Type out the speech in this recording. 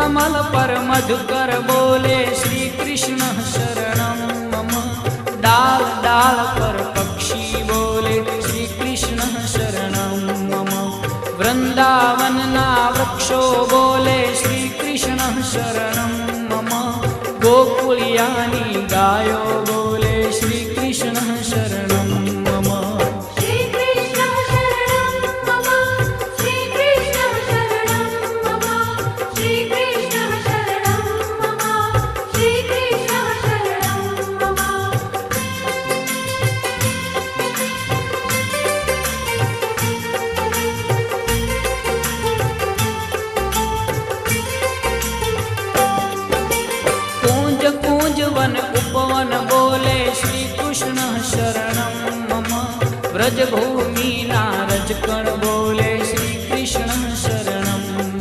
कमल पर मधुकर बोले श्री कृष्ण शरणं मम। डाल डाल पर पक्षी बोले श्री कृष्ण शरणं मम। वृंदावन ना वृक्षो बोले श्री कृष्ण शरणं मम। गोकुलियानी गायो बोले श्री कृष्ण शरणं मम। श्री कृष्ण शरणं मम। श्री कृष्ण शरणं मम। श्री कृष्ण शरणं मम। श्री कृष्ण शरणं मम। कूंज कूंज वन उपवन बोले श्री कृष्ण शरणं मम। व्रज भूमि नार